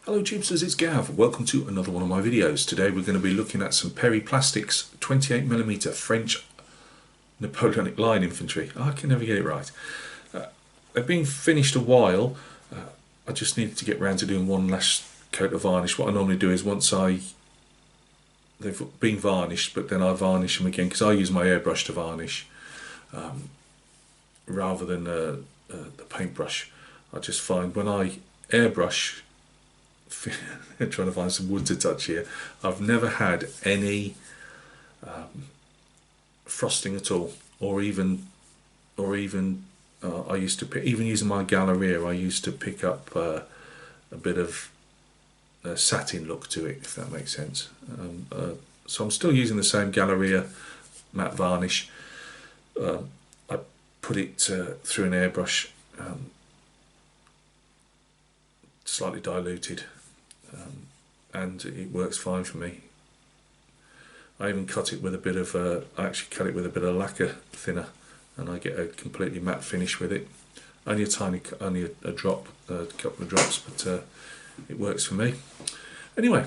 Hello Tubesters, it's Gav. Welcome to another one of my videos. Today we're going to be looking at some Perry Plastics 28mm French Napoleonic line infantry. I can never get it right. They've been finished a while. I just needed to get round to doing one last coat of varnish. What I normally do is they've been varnished, but then I varnish them again because I use my airbrush to varnish rather than the paintbrush. I just find when I airbrush, trying to find some wood to touch here, I've never had any frosting at all, or even I used to pick, even using my Galleria, I used to pick up a bit of a satin look to it, if that makes sense. So I'm still using the same Galleria matte varnish. I put it through an airbrush, slightly diluted, and it works fine for me. I even cut it with a bit of I actually cut it with a bit of lacquer thinner, and I get a completely matte finish with it. Only a drop, a couple of drops, but it works for me. Anyway,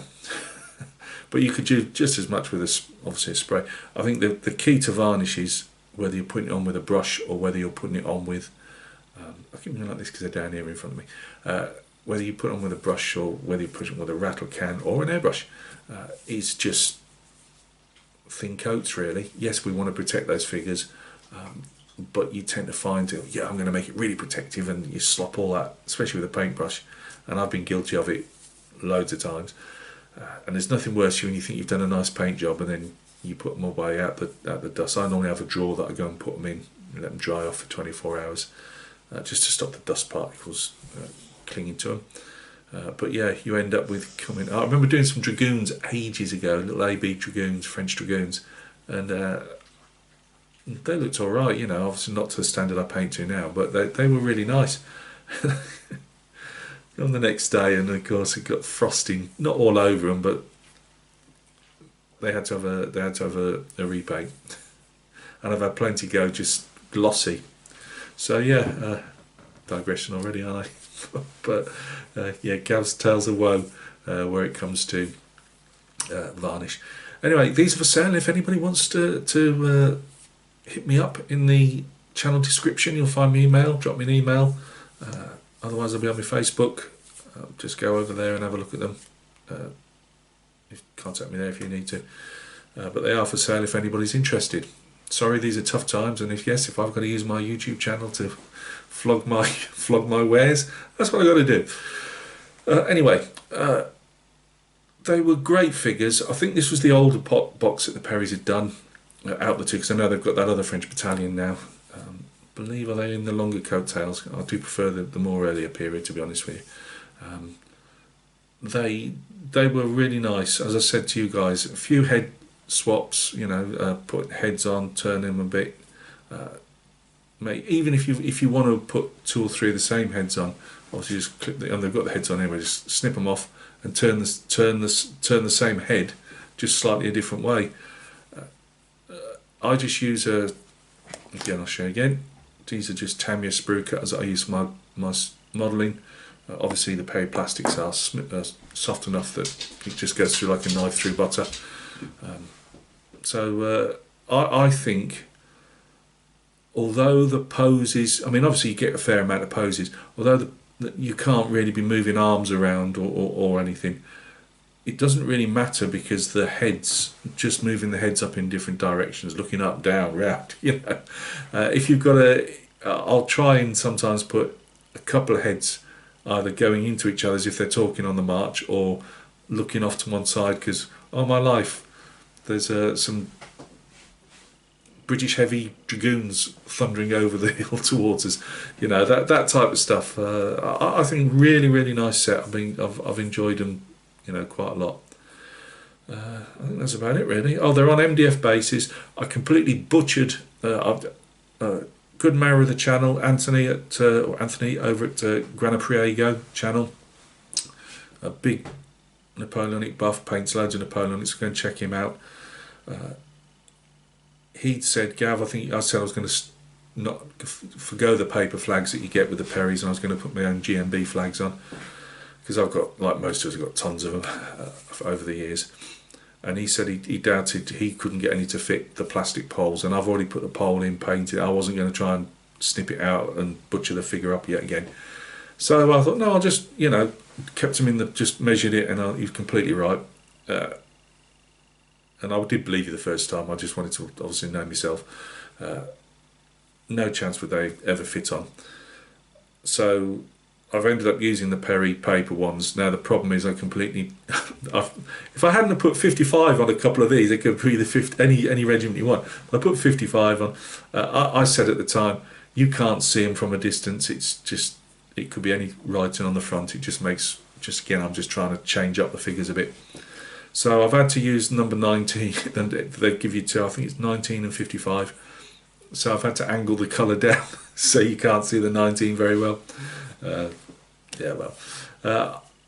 but you could do just as much with obviously a spray. I think the key to varnish is whether you're putting it on with a brush or whether you're putting it on with I keep going like this because they're down here in front of me. Whether you put it on with a brush or whether you put it on with a rattle can or an airbrush, is just thin coats really. Yes, we want to protect those figures, but you tend to find, yeah, I'm going to make it really protective, and you slop all that, especially with a paintbrush, and I've been guilty of it loads of times. And there's nothing worse when you think you've done a nice paint job and then you put them all away out the dust. I normally have a drawer that I go and put them in and let them dry off for 24 hours, just to stop the dust particles clinging to them. But yeah, you end up with I remember doing some dragoons ages ago, little AB dragoons, French dragoons, and they looked alright, you know, obviously not to the standard I paint to now, but they were really nice. On the next day, and of course it got frosting, not all over them, but they had to have a repaint. And I've had plenty go just glossy. So yeah, digression already, aren't I? But yeah, Gav's tales of woe where it comes to varnish. Anyway, these are for sale. If anybody wants to hit me up in the channel description, you'll find my email. Drop me an email. Otherwise, I'll be on my Facebook. Just go over there and have a look at them. Contact me there if you need to. But they are for sale if anybody's interested. Sorry, these are tough times, and if I've got to use my YouTube channel to flog my wares, that's what I got to do. Anyway, they were great figures. I think this was the older box that the Perrys had done out the two, because I know they've got that other French battalion now. Believe are they in the longer coattails? I do prefer the more earlier period, to be honest with you. They were really nice. As I said to you guys, a few head swaps, you know, put heads on, turn them a bit. Even if you want to put 2 or 3 of the same heads on, obviously just clip and they've got the heads on anyway. Just snip them off and turn the same head, just slightly a different way. I just use again, I'll show you again. These are just Tamiya sprue cutters that I use for my modelling. Obviously the Perry Plastics are soft enough that it just goes through like a knife through butter. So I think, although the poses, I mean obviously you get a fair amount of poses, although you can't really be moving arms around or anything, it doesn't really matter because the heads, just moving the heads up in different directions, looking up, down, round, you know. If you've got I'll try and sometimes put a couple of heads either going into each other's if they're talking on the march, or looking off to one side, because, oh my life, there's some British heavy dragoons thundering over the hill towards us, you know, that type of stuff. I think really nice set. I mean, I've enjoyed them, you know, quite a lot. I think that's about it really. Oh, they're on MDF bases. I completely butchered good member of the channel, Anthony over at Grana Priego channel, a big Napoleonic buff, paints loads of Napoleonics. Go and check him out. He said, Gav, I said I was going to not forgo the paper flags that you get with the Perrys, and I was going to put my own GMB flags on. because I've got, like most of us, I've got tons of them over the years. And he said he doubted he couldn't get any to fit the plastic poles, and I've already put the pole in, painted. I wasn't going to try and snip it out and butcher the figure up yet again. So I thought, no, I'll just, kept him in the, just measured it, and he was completely right. And I did believe you the first time. I just wanted to obviously know myself. No chance would they ever fit on. So I've ended up using the Perry paper ones. Now the problem is I completely, if I hadn't have put 55 on a couple of these, it could be the 50, any regiment you want. But I put 55 on. I said at the time, you can't see them from a distance. It's just, it could be any writing on the front. It just makes, again, I'm just trying to change up the figures a bit. So I've had to use number 19, and they give you two, I think it's 19 and 55. So I've had to angle the colour down so you can't see the 19 very well.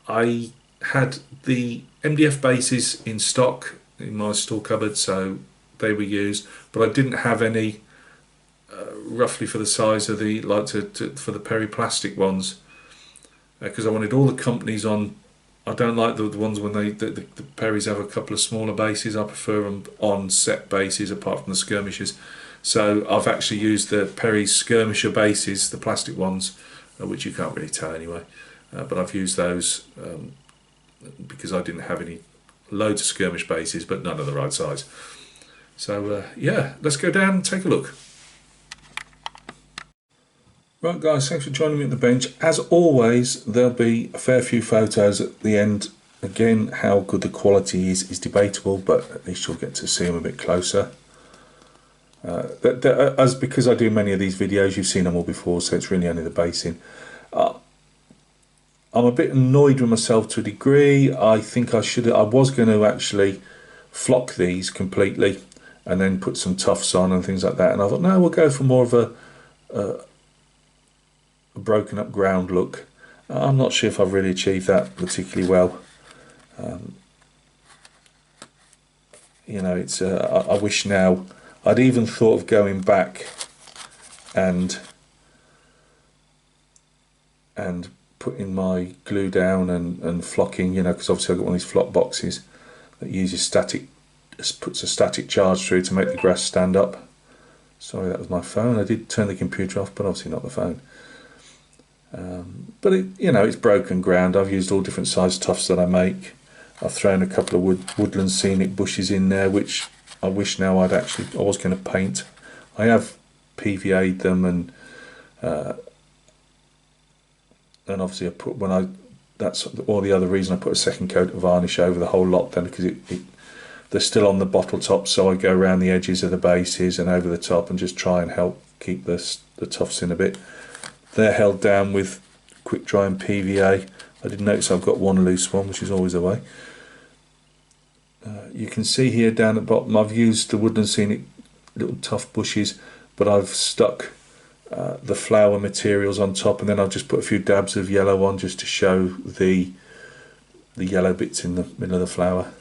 I had the MDF bases in stock in my store cupboard, so they were used, but I didn't have any roughly for the size of the, for the Perry plastic ones, because I wanted all the companies on. I don't like the ones when the Perrys have a couple of smaller bases. I prefer them on set bases apart from the skirmishers. So I've actually used the Perry skirmisher bases, the plastic ones, which you can't really tell anyway. But I've used those because I didn't have any loads of skirmish bases, but none of the right size. So yeah, let's go down and take a look. Right guys, thanks for joining me at the bench. As always, there'll be a fair few photos at the end. Again, how good the quality is debatable, but at least you'll get to see them a bit closer. Because I do many of these videos, you've seen them all before, so it's really only the basing. I'm a bit annoyed with myself to a degree. I think I was going to actually flock these completely and then put some tufts on and things like that, and I thought, no, we'll go for more of a broken up ground look. I'm not sure if I've really achieved that particularly well. It's I wish now I'd even thought of going back and putting my glue down and flocking, because obviously I've got one of these flock boxes that uses puts a static charge through to make the grass stand up. Sorry, that was my phone. I did turn the computer off, but obviously not the phone. But it's broken ground. I've used all different size tufts that I make. I've thrown a couple of woodland scenic bushes in there, which I wish now I was going to paint. I have PVA'd them, and obviously I put that's all the other reason I put a second coat of varnish over the whole lot then, because they're still on the bottle top, so I go around the edges of the bases and over the top and just try and help keep the tufts in a bit. They're held down with quick dry and PVA. I did notice I've got one loose one, which is always the way. You can see here down at the bottom I've used the woodland scenic little tuft bushes, but I've stuck the flower materials on top, and then I've just put a few dabs of yellow on just to show the yellow bits in the middle of the flower.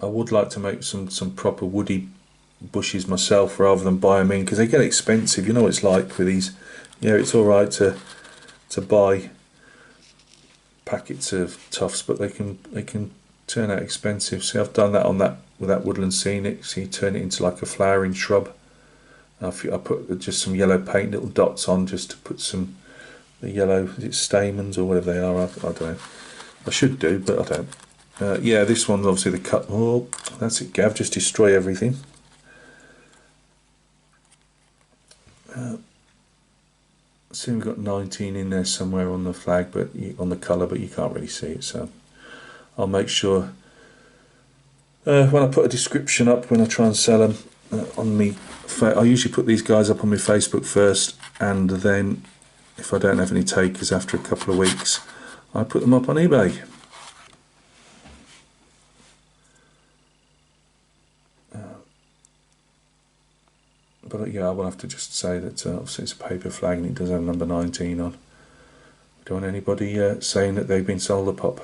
I would like to make some proper woody bushes myself rather than buy them in, because they get expensive. You know what it's like with these. It's all right to buy packets of tufts, but they can turn out expensive. See, I've done that with that woodland scenic. So you turn it into like a flowering shrub. I put just some yellow paint, little dots on, just to put the yellow, is it stamens or whatever they are? I don't know. I should do, but I don't. Yeah, this one's obviously the cut. Oh, that's it, Gav. Just destroy everything. See, we've got 19 in there somewhere on the flag, but on the colour, but you can't really see it. So I'll make sure when I put a description up, when I try and sell them on me, I usually put these guys up on my Facebook first, and then if I don't have any takers after a couple of weeks, I put them up on eBay. But yeah, I will have to just say that obviously it's a paper flag and it does have number 19 on. Don't want anybody saying that they've been sold a pop.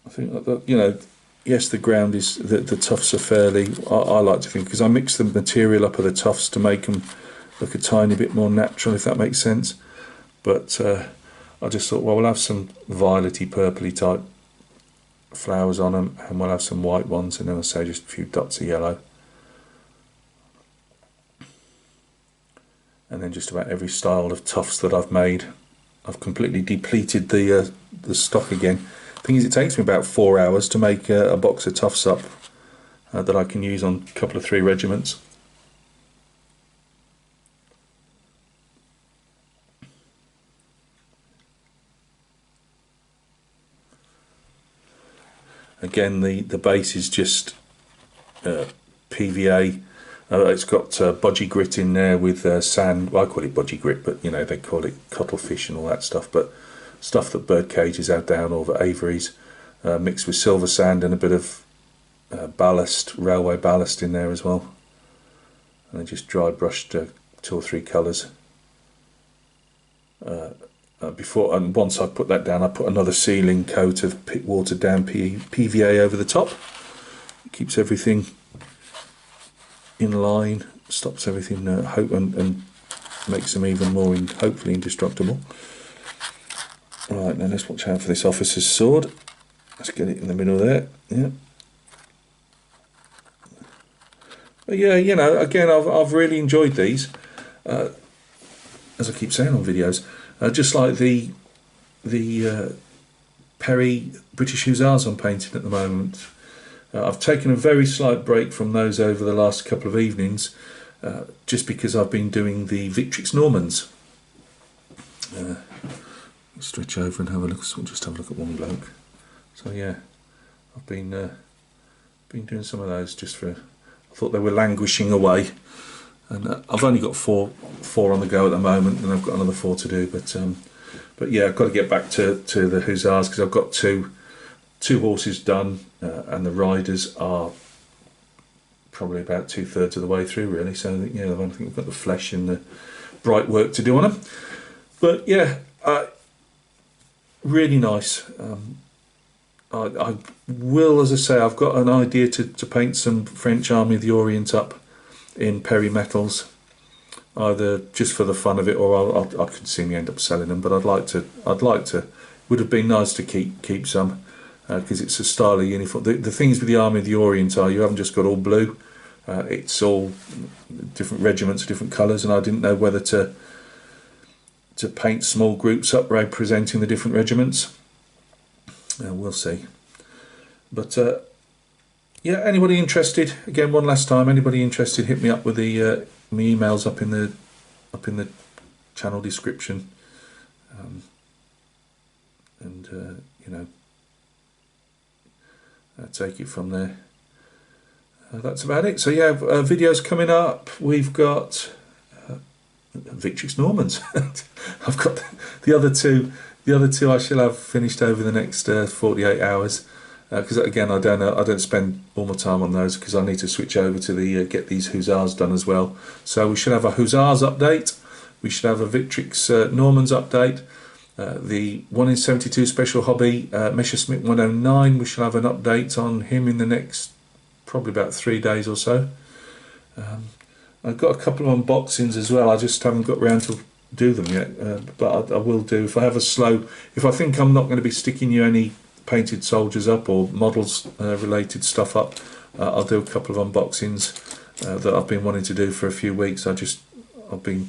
I think that yes, the ground is, the tufts are fairly, I like to think, because I mix the material up of the tufts to make them look a tiny bit more natural, if that makes sense. But I just thought, well, we'll have some violety, purpley type flowers on them, and we'll have some white ones, and then I'll say just a few dots of yellow. And then just about every style of tufts that I've made, I've completely depleted the stock again. The thing is, it takes me about 4 hours to make a box of tufts up that I can use on a couple of 3 regiments. Again, the base is just PVA. It's got budgie grit in there with sand. Well, I call it budgie grit, but you know, they call it cuttlefish and all that stuff. But stuff that bird cages have down over aviaries, mixed with silver sand and a bit of ballast, railway ballast in there as well. And I just dry brushed 2 or 3 colours. Before, and once I put that down, I put another sealing coat of watered down PVA over the top. It keeps everything in line, stops everything and makes them even more hopefully indestructible. Right, now let's watch out for this officer's sword. Let's get it in the middle there. Yeah. But yeah, you know, again, I've really enjoyed these. As I keep saying on videos, just like the Perry British Hussars I'm painting at the moment. I've taken a very slight break from those over the last couple of evenings, just because I've been doing the Victrix Normans. Stretch over and have a look. Just have a look at one bloke. So yeah, I've been doing some of those just for. I thought they were languishing away, and I've only got four on the go at the moment, and I've got another 4 to do. But yeah, I've got to get back to the Hussars because I've got two horses done, and the riders are probably about 2/3 of the way through, really. So yeah, I think we've got the flesh and the bright work to do on them. But yeah, really nice. I will, as I say, I've got an idea to paint some French Army of the Orient up in Perry metals, either just for the fun of it, or I could see me end up selling them. But I'd like to. Would have been nice to keep some, because it's a style of uniform. The things with the Army of the Orient are you haven't just got all blue. It's all different regiments, different colours, and I didn't know whether to paint small groups up representing the different regiments. We'll see. But yeah, anybody interested? Again, one last time. Anybody interested? Hit me up with the my emails up in the channel description, and you know, I'll take it from there. That's about it. So yeah, videos coming up. We've got Victrix Normans. I've got the other two. The other 2 I shall have finished over the next 48 hours. Because again, I don't spend all my time on those because I need to switch over to the get these Hussars done as well. So we should have a Hussars update. We should have a Victrix Normans update. The 1 in 72 Special Hobby Messerschmitt 109. We shall have an update on him in the next probably about 3 days or so. I've got a couple of unboxings as well. I just haven't got round to do them yet, but I will do. If I think I'm not going to be sticking you any painted soldiers up or models related stuff up, I'll do a couple of unboxings that I've been wanting to do for a few weeks. I've been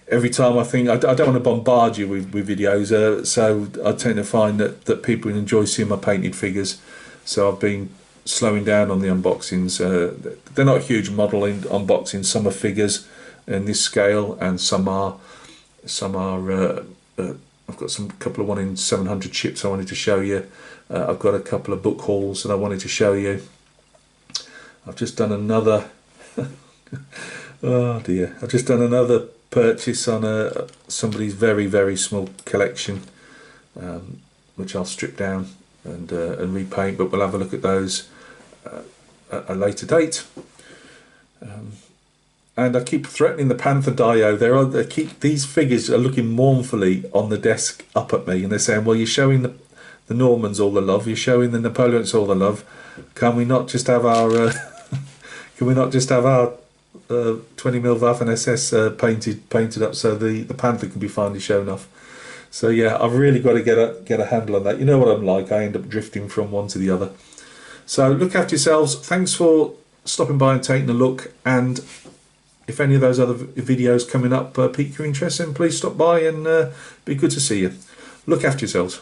every time I think I don't want to bombard you with videos, so I tend to find that people enjoy seeing my painted figures, so I've been slowing down on the unboxings. They're not huge modelling unboxings. Some are figures in this scale, and some are I've got some couple of 1 in 700 ships I wanted to show you. I've got a couple of book hauls that I wanted to show you. I've just done another oh dear, I've just done another purchase on somebody's very, very small collection, which I'll strip down and repaint, but we'll have a look at those at a later date. And I keep threatening the Panther Dio. These figures are looking mournfully on the desk up at me, and they're saying, "Well, you're showing the Normans all the love, you're showing the Napoleonics all the love. Can we not just have our can we not just have our 20mm Waffen SS painted up so the Panther can be finally shown off? So yeah, I've really got to get a handle on that. You know what I'm like, I end up drifting from one to the other. So look after yourselves. Thanks for stopping by and taking a look, and if any of those other videos coming up pique your interest, then please stop by, and be good to see you. Look after yourselves.